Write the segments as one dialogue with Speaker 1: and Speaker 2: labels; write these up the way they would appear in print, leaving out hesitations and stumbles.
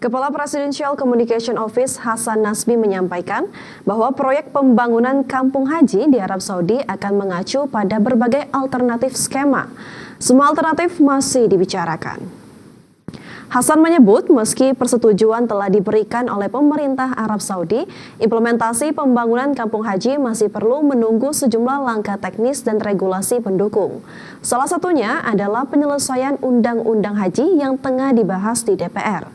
Speaker 1: Kepala Presidential Communication Office Hasan Nasbi menyampaikan bahwa proyek pembangunan kampung haji di Arab Saudi akan mengacu pada berbagai alternatif skema. Semua alternatif masih dibicarakan. Hasan menyebut meski persetujuan telah diberikan oleh pemerintah Arab Saudi, implementasi pembangunan kampung haji masih perlu menunggu sejumlah langkah teknis dan regulasi pendukung. Salah satunya adalah penyelesaian undang-undang haji yang tengah dibahas di DPR.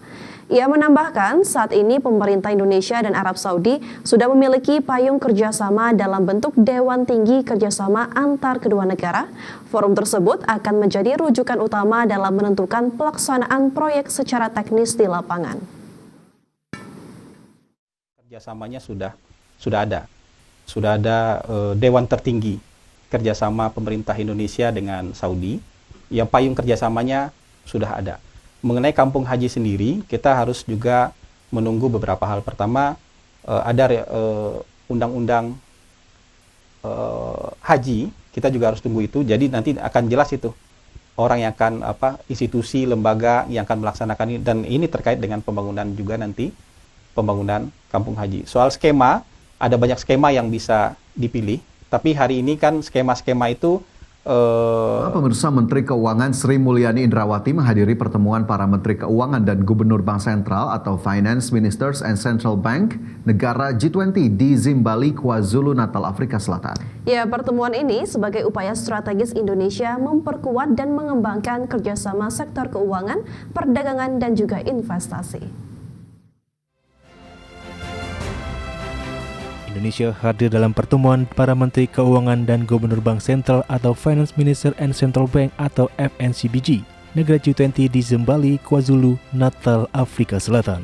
Speaker 1: Ia menambahkan saat ini pemerintah Indonesia dan Arab Saudi sudah memiliki payung kerjasama dalam bentuk Dewan Tinggi Kerjasama Antar Kedua Negara. Forum tersebut akan menjadi rujukan utama dalam menentukan pelaksanaan proyek secara teknis di lapangan.
Speaker 2: Kerjasamanya sudah ada Dewan Tertinggi Kerjasama Pemerintah Indonesia dengan Saudi. Yang payung kerjasamanya sudah ada. Mengenai kampung haji sendiri, kita harus juga menunggu beberapa hal. Pertama, ada undang-undang haji, kita juga harus tunggu itu. Jadi nanti akan jelas itu orang yang akan institusi, lembaga yang akan melaksanakan ini, dan ini terkait dengan pembangunan juga nanti pembangunan kampung haji. Soal skema, ada banyak skema yang bisa dipilih, tapi hari ini kan skema-skema itu
Speaker 3: Pemirsa, Menteri Keuangan Sri Mulyani Indrawati menghadiri pertemuan para Menteri Keuangan dan Gubernur Bank Sentral atau Finance Ministers and Central Bank negara G20 di Zimbabwe, KwaZulu-Natal, Afrika Selatan.
Speaker 1: Ya, pertemuan ini sebagai upaya strategis Indonesia memperkuat dan mengembangkan kerjasama sektor keuangan, perdagangan, dan juga investasi.
Speaker 4: Indonesia hadir dalam pertemuan para Menteri Keuangan dan Gubernur Bank Sentral atau Finance Minister and Central Bank atau FNCBG, negara G20 di Zimbabwe, KwaZulu-Natal, Afrika Selatan.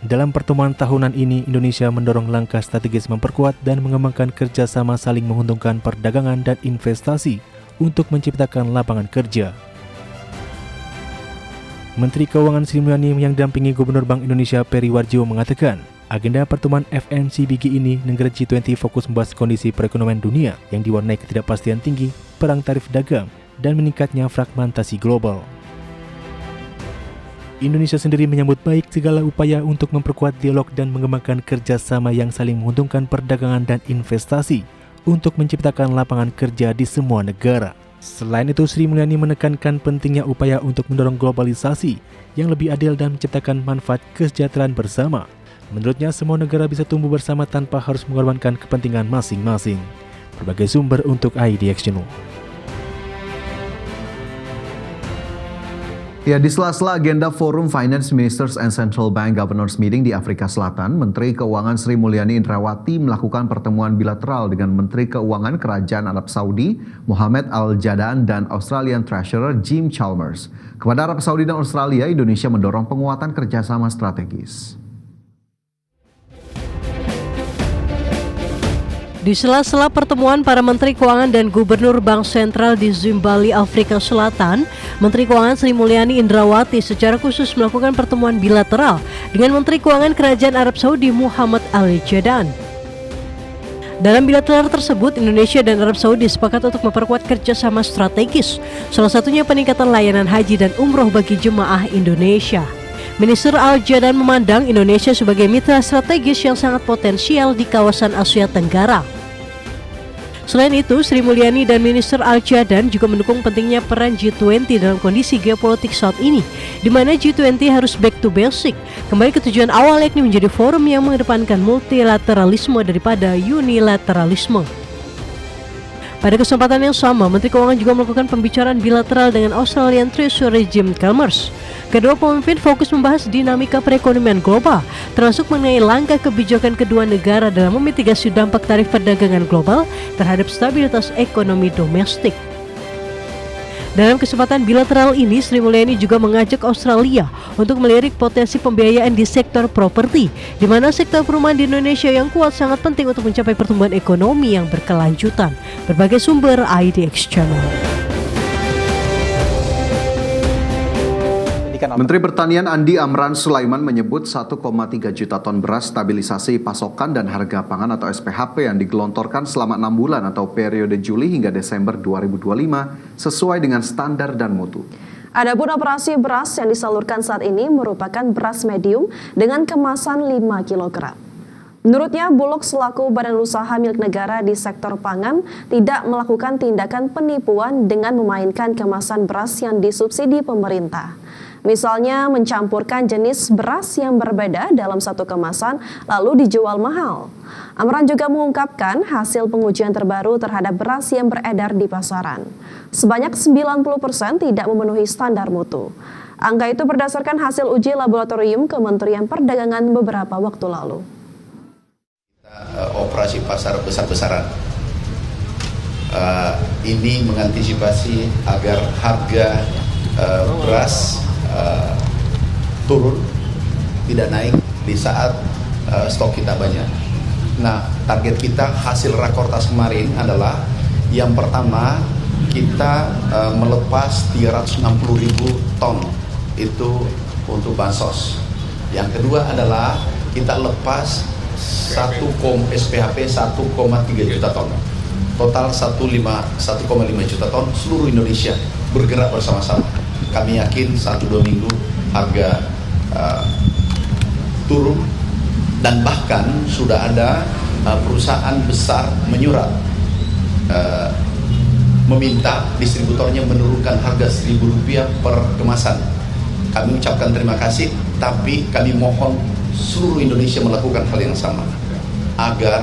Speaker 4: Dalam pertemuan tahunan ini, Indonesia mendorong langkah strategis memperkuat dan mengembangkan kerjasama saling menguntungkan perdagangan dan investasi untuk menciptakan lapangan kerja. Menteri Keuangan Sri Mulyani yang didampingi Gubernur Bank Indonesia Peri Warjio mengatakan, agenda pertemuan FNCBG ini, negara G20 fokus membahas kondisi perekonomian dunia yang diwarnai ketidakpastian tinggi, perang tarif dagang, dan meningkatnya fragmentasi global. Indonesia sendiri menyambut baik segala upaya untuk memperkuat dialog dan mengembangkan kerjasama yang saling menguntungkan perdagangan dan investasi untuk menciptakan lapangan kerja di semua negara. Selain itu, Sri Mulyani menekankan pentingnya upaya untuk mendorong globalisasi yang lebih adil dan menciptakan manfaat kesejahteraan bersama. Menurutnya, semua negara bisa tumbuh bersama tanpa harus mengorbankan kepentingan masing-masing. Berbagai sumber untuk IDX Channel.
Speaker 3: Ya, di sela-sela agenda Forum Finance Ministers and Central Bank Governors Meeting di Afrika Selatan, Menteri Keuangan Sri Mulyani Indrawati melakukan pertemuan bilateral dengan Menteri Keuangan Kerajaan Arab Saudi, Mohammed Al-Jadaan, dan Australian Treasurer Jim Chalmers. Kepada Arab Saudi dan Australia, Indonesia mendorong penguatan kerjasama strategis.
Speaker 5: Di sela-sela pertemuan para Menteri Keuangan dan Gubernur Bank Sentral di Zimbabwe, Afrika Selatan, Menteri Keuangan Sri Mulyani Indrawati secara khusus melakukan pertemuan bilateral dengan Menteri Keuangan Kerajaan Arab Saudi Mohammed Al-Jadaan. Dalam bilateral tersebut, Indonesia dan Arab Saudi sepakat untuk memperkuat kerjasama strategis, salah satunya peningkatan layanan haji dan umroh bagi jemaah Indonesia. Minister Al-Jadaan memandang Indonesia sebagai mitra strategis yang sangat potensial di kawasan Asia Tenggara. Selain itu, Sri Mulyani dan Minister Al-Jadaan juga mendukung pentingnya peran G20 dalam kondisi geopolitik saat ini, di mana G20 harus back to basic, kembali ke tujuan awal yakni menjadi forum yang mengedepankan multilateralisme daripada unilateralisme. Pada kesempatan yang sama, Menteri Keuangan juga melakukan pembicaraan bilateral dengan Australian Treasurer Jim Chalmers. Kedua pemimpin fokus membahas dinamika perekonomian global, termasuk mengenai langkah kebijakan kedua negara dalam memitigasi dampak tarif perdagangan global terhadap stabilitas ekonomi domestik. Dalam kesempatan bilateral ini, Sri Mulyani juga mengajak Australia untuk melirik potensi pembiayaan di sektor properti, di mana sektor perumahan di Indonesia yang kuat sangat penting untuk mencapai pertumbuhan ekonomi yang berkelanjutan. Berbagai sumber IDX Channel.
Speaker 3: Menteri Pertanian Andi Amran Sulaiman menyebut 1,3 juta ton beras stabilisasi pasokan dan harga pangan atau SPHP yang digelontorkan selama 6 bulan atau periode Juli hingga Desember 2025 sesuai dengan standar dan mutu.
Speaker 1: Adapun operasi beras yang disalurkan saat ini merupakan beras medium dengan kemasan 5 kg. Menurutnya, Bulog selaku badan usaha milik negara di sektor pangan tidak melakukan tindakan penipuan dengan memainkan kemasan beras yang disubsidi pemerintah. Misalnya mencampurkan jenis beras yang berbeda dalam satu kemasan lalu dijual mahal. Amran juga mengungkapkan hasil pengujian terbaru terhadap beras yang beredar di pasaran. Sebanyak 90% tidak memenuhi standar mutu. Angka itu berdasarkan hasil uji laboratorium Kementerian Perdagangan beberapa waktu lalu.
Speaker 6: Operasi pasar besar-besaran ini mengantisipasi agar harga beras turun, tidak naik di saat stok kita banyak. Nah, target kita hasil rakortas kemarin adalah yang pertama kita melepas 360.000 ton itu untuk bansos. Yang kedua adalah kita lepas SPHP 1,3 juta ton. Total 1,5 juta ton seluruh Indonesia bergerak bersama-sama. Kami yakin 1-2 minggu harga turun, dan bahkan sudah ada perusahaan besar menyurat meminta distributornya menurunkan harga Rp1.000 per kemasan. Kami ucapkan terima kasih, tapi kami mohon seluruh Indonesia melakukan hal yang sama agar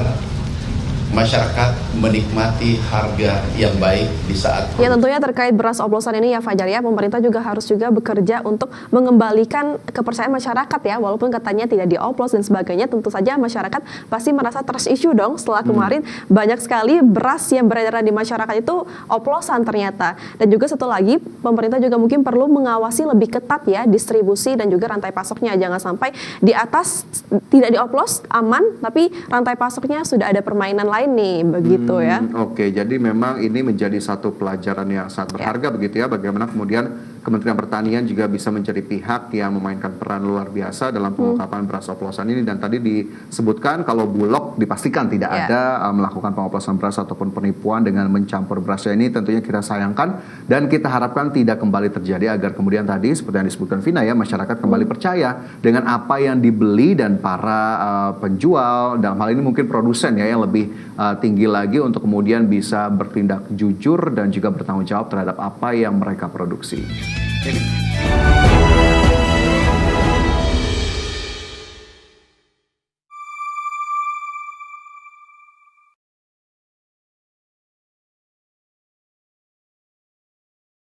Speaker 6: masyarakat menikmati harga yang baik di saat
Speaker 1: Ya, tentunya terkait beras oplosan ini ya Fajar ya, pemerintah juga harus bekerja untuk mengembalikan kepercayaan masyarakat ya, walaupun katanya tidak dioplos dan sebagainya. Tentu saja masyarakat pasti merasa trust issue dong setelah kemarin banyak sekali beras yang beredar di masyarakat itu oplosan ternyata. Dan juga satu lagi, pemerintah juga mungkin perlu mengawasi lebih ketat ya distribusi dan juga rantai pasoknya, jangan sampai di atas tidak dioplos aman tapi rantai pasoknya sudah ada permainan lain nih, begitu ya.
Speaker 3: Oke, jadi memang ini menjadi satu pelajaran yang sangat berharga begitu ya, bagaimana kemudian Kementerian Pertanian juga bisa menjadi pihak yang memainkan peran luar biasa dalam pengungkapan beras oplosan ini. Dan tadi disebutkan kalau Bulog dipastikan tidak ada melakukan pengoplosan beras ataupun penipuan dengan mencampur berasnya. Ini tentunya kita sayangkan dan kita harapkan tidak kembali terjadi, agar kemudian tadi seperti yang disebutkan Vina ya, masyarakat kembali percaya dengan apa yang dibeli, dan para penjual dalam hal ini mungkin produsen ya yang lebih tinggi lagi untuk kemudian bisa bertindak jujur dan juga bertanggung jawab terhadap apa yang mereka produksi. Ini.